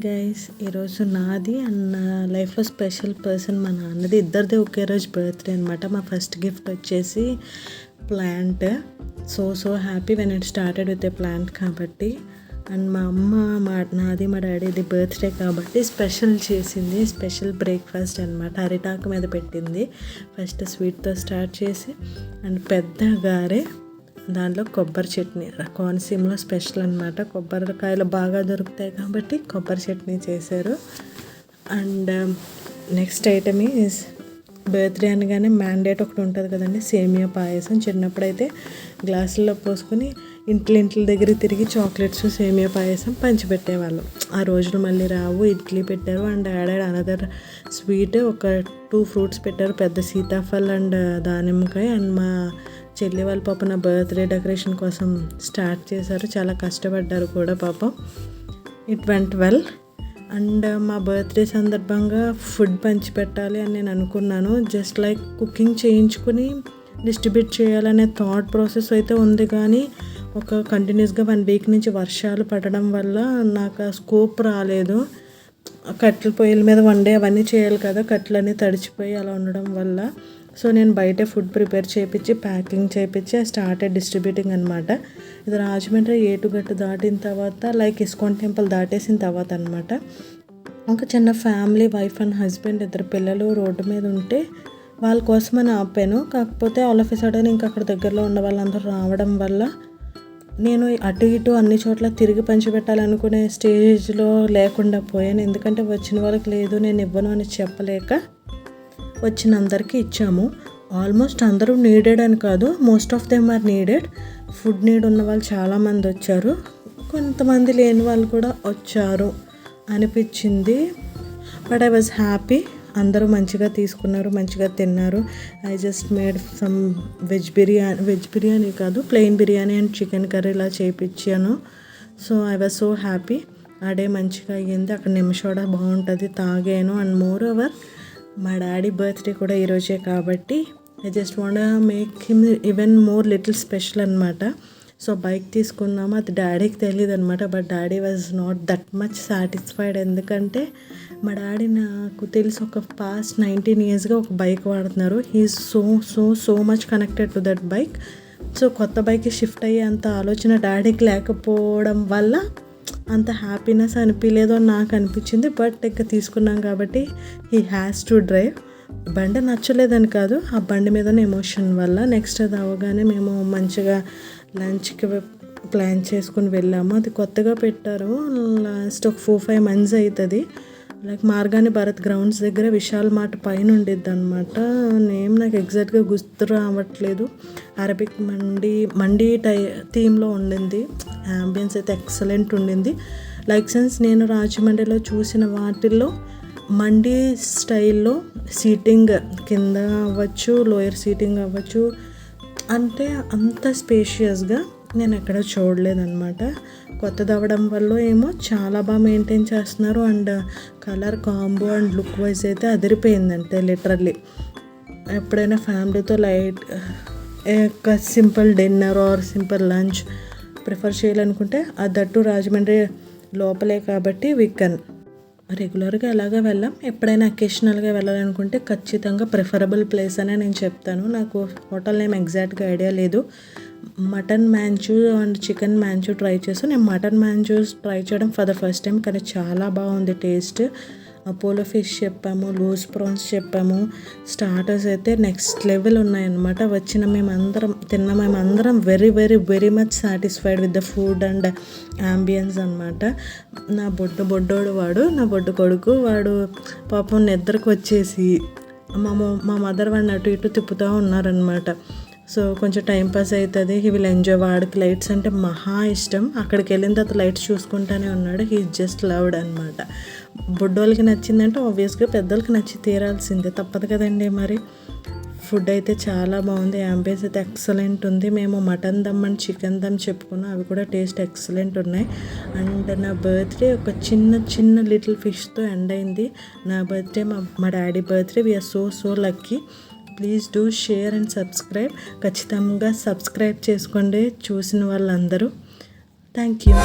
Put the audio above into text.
Guys, ఈరోజు నాది and నా లైఫ్లో స్పెషల్ పర్సన్ మా నాన్నది. ఇద్దరిది ఒకే రోజు బర్త్డే అనమాట. మా ఫస్ట్ గిఫ్ట్ వచ్చేసి plant. So happy when it started with a plant కాబట్టి. అండ్ మా అమ్మ నాది మా డాడీది బర్త్డే కాబట్టి స్పెషల్ చేసింది. స్పెషల్ బ్రేక్ఫాస్ట్ అనమాట. అరిటాకు మీద పెట్టింది. ఫస్ట్ స్వీట్తో స్టార్ట్ చేసి అండ్ పెద్ద గారె, దాంట్లో కొబ్బరి చట్నీ. కోనసీమలో స్పెషల్ అనమాట. కొబ్బరికాయలు బాగా దొరుకుతాయి కాబట్టి కొబ్బరి చట్నీ చేశారు. And next item is birthday అనగానే మ్యాండేట్ ఒకటి ఉంటుంది కదండి, సేమియా పాయసం. చిన్నప్పుడైతే గ్లాసుల్లో పోసుకొని ఇంట్ల దగ్గర తిరిగి చాక్లెట్స్ సేమియా పాయసం పంచిపెట్టేవాళ్ళం. ఆ రోజులు మళ్ళీ రావు. ఇడ్లీ పెట్టారు అండ్ యాడెడ్ అనదర్ స్వీట్. ఒక 2 ఫ్రూట్స్ పెట్టారు, పెద్ద సీతాఫల్ అండ్ దానిమ్మకాయ. అండ్ మా చెల్లి వాళ్ళ పాప నా బర్త్డే డెకరేషన్ కోసం స్టార్ట్ చేశారు. చాలా కష్టపడ్డారు కూడా పాపం. It went well. అండ్ మా బర్త్డే సందర్భంగా ఫుడ్ పంచిపెట్టాలి అని నేను అనుకున్నాను. జస్ట్ లైక్ కుకింగ్ చేయించుకుని డిస్ట్రిబ్యూట్ చేయాలనే థాట్ ప్రాసెస్ అయితే ఉంది, కానీ ఒక కంటిన్యూస్గా 1 వీక్ నుంచి వర్షాలు పడడం వల్ల నాకు ఆ స్కోప్ రాలేదు. కట్టెల పొయ్యిల మీద వండే అవన్నీ చేయాలి కదా, కట్టెలన్నీ తడిచిపోయి అలా ఉండడం వల్ల. సో నేను బయటే ఫుడ్ ప్రిపేర్ చేయించి ప్యాకింగ్ చేయించి స్టార్టెడ్ డిస్ట్రిబ్యూటింగ్ అనమాట. ఇది రాజమండ్రి ఏటుగట్టు దాటిన తర్వాత, లైక్ ఇస్కాన్ టెంపుల్ దాటేసిన తర్వాత అనమాట. ఒక చిన్న ఫ్యామిలీ, వైఫ్ అండ్ హస్బెండ్, 2 పిల్లలు రోడ్డు మీద ఉంటే వాళ్ళ కోసమని ఆపాను. కాకపోతే ఆల్ ఆఫ్ ఎ సడన్ ఇంకా అక్కడ దగ్గరలో ఉన్న వాళ్ళందరూ రావడం వల్ల నేను అటు ఇటు అన్ని చోట్ల తిరిగి పంచిపెట్టాలనుకునే స్టేజ్లో లేకుండా పోయాను. ఎందుకంటే వచ్చిన వాళ్ళకి లేదు, నేను ఇవ్వను అని చెప్పలేక వచ్చిన అందరికీ ఇచ్చాము. ఆల్మోస్ట్ అందరూ నీడెడ్ అని కాదు, most of them are needed. Food need ఉన్న వాళ్ళు చాలామంది వచ్చారు, కొంతమంది లేని వాళ్ళు కూడా వచ్చారు అనిపించింది. But I was happy. అందరూ మంచిగా తీసుకున్నారు, మంచిగా తిన్నారు. I just made some veg biryani కాదు, plain biryani and chicken curry ఇలా చేయించాను. So I was so happy. ఆ డే మంచిగా అయ్యింది. అక్కడ నిమిషోడ బాగుంటుంది, తాగాను. అండ్ మోర్ ఓవర్ మా డాడీ బర్త్డే కూడా ఈరోజే కాబట్టి I just want make him even more little special అనమాట. సో బైక్ తీసుకున్నాము, అది డాడీకి తెలియదు అనమాట. But daddy was not that much satisfied. ఎందుకంటే మా డాడీ నాకు తెలిసి ఒక పాస్ట్ 19 yearsగా ఒక బైక్ వాడుతున్నారు. He's so much connected to that bike. So కొత్త బైక్కి షిఫ్ట్ అయ్యే అంత ఆలోచన డాడీకి లేకపోవడం వల్ల అంత హ్యాపీనెస్ అనిపించలేదు అని నాకు అనిపించింది. బట్ ఇంకా తీసుకున్నాం కాబట్టి హీ హ్యాస్ టు డ్రైవ్. బండి నచ్చలేదని కాదు, ఆ బండి మీద ఎమోషన్ వల్ల. నెక్స్ట్ అది అవగానే మేము మంచిగా లంచ్కి ప్లాన్ చేసుకుని వెళ్ళాము. అది కొత్తగా పెట్టారు, లాస్ట్ ఒక 4-5 months అవుతుంది. లైక్ మార్గాని భారత్ గ్రౌండ్స్ దగ్గర విశాల్ మార్ట్ పైన ఉండిద్ది అనమాట. నేమ్ నాకు ఎగ్జాక్ట్గా గుర్తు రావట్లేదు. అరబిక్ మండీ థీమ్లో ఉండింది. యాంబియన్స్ అయితే ఎక్సలెంట్ ఉండింది. లైక్ సెన్స్ నేను రాజమండ్రిలో చూసిన వాటిల్లో మండీ స్టైల్లో సీటింగ్ కింద అవ్వచ్చు, లోయర్ సీటింగ్ అవ్వచ్చు, అంటే అంత స్పేషియస్గా నేను ఎక్కడ చూడలేదన్నమాట. కొత్తది అవ్వడం వల్ల ఏమో చాలా బాగా మెయింటైన్ చేస్తున్నారు. And colour combo and look wise అయితే అదిరిపోయిందంటే లిటరల్లీ. ఎప్పుడైనా ఫ్యామిలీతో లైట్ ఒక simple dinner or simple lunch prefer చేయాలనుకుంటే అదట్టు రాజమండ్రి లోపలే కాబట్టి వీ కెన్. రెగ్యులర్గా ఎలాగా వెళ్ళాం, ఎప్పుడైనా అకేషనల్గా వెళ్ళాలనుకుంటే ఖచ్చితంగా ప్రిఫరబుల్ ప్లేస్ అనే నేను చెప్తాను. నాకు హోటల్ నేమ్ ఎగ్జాక్ట్గా ఐడియా లేదు. మటన్ మ్యాంచూ అండ్ చికెన్ మ్యాంచూ ట్రై చేస్తాను. నేను మటన్ మ్యాంచూస్ ట్రై చేయడం ఫర్ ద ఫస్ట్ టైం, కానీ చాలా బాగుంది టేస్ట్. అపోలో ఫిష్ చెప్పాము, లూజ్ ప్రాన్స్ చెప్పాము. స్టార్టర్స్ అయితే నెక్స్ట్ లెవెల్ ఉన్నాయన్నమాట. మేమందరం very much satisfied with the food and ambience అనమాట. నా బొడ్డోడు వాడు, నా బొడ్డు కొడుకు వాడు పాపం నిద్రకు వచ్చేసి మా మదర్ వాడిని అటు ఇటు తిప్పుతూ ఉన్నారనమాట. సో కొంచెం టైంపాస్ అవుతుంది. He will enjoy. వాడికి లైట్స్ అంటే మహా ఇష్టం. అక్కడికి వెళ్ళిన తర్వాత లైట్స్ చూసుకుంటానే ఉన్నాడు. హీ జస్ట్ లవ్డ్ అనమాట. బుడ్డోళ్ళకి నచ్చిందంటే ఆబ్వియస్గా పెద్దోళ్ళకి నచ్చి తీరాల్సిందే, తప్పదు కదండి. మరి ఫుడ్ అయితే చాలా బాగుంది. యాంబియన్స్ అయితే ఎక్సలెంట్ ఉంది. మేము mutton dum and chicken dum చెప్పుకున్నాం, అవి కూడా టేస్ట్ ఎక్సలెంట్ ఉన్నాయి. అండ్ నా బర్త్డే ఒక చిన్న లిటిల్ ఫిష్తో ఎండ్ అయింది. నా బర్త్డే మా daddy birthday. We are so lucky. Please do share and subscribe. ఖచ్చితంగా సబ్స్క్రైబ్ చేసుకోండి చూసిన వాళ్ళందరూ. Thank you.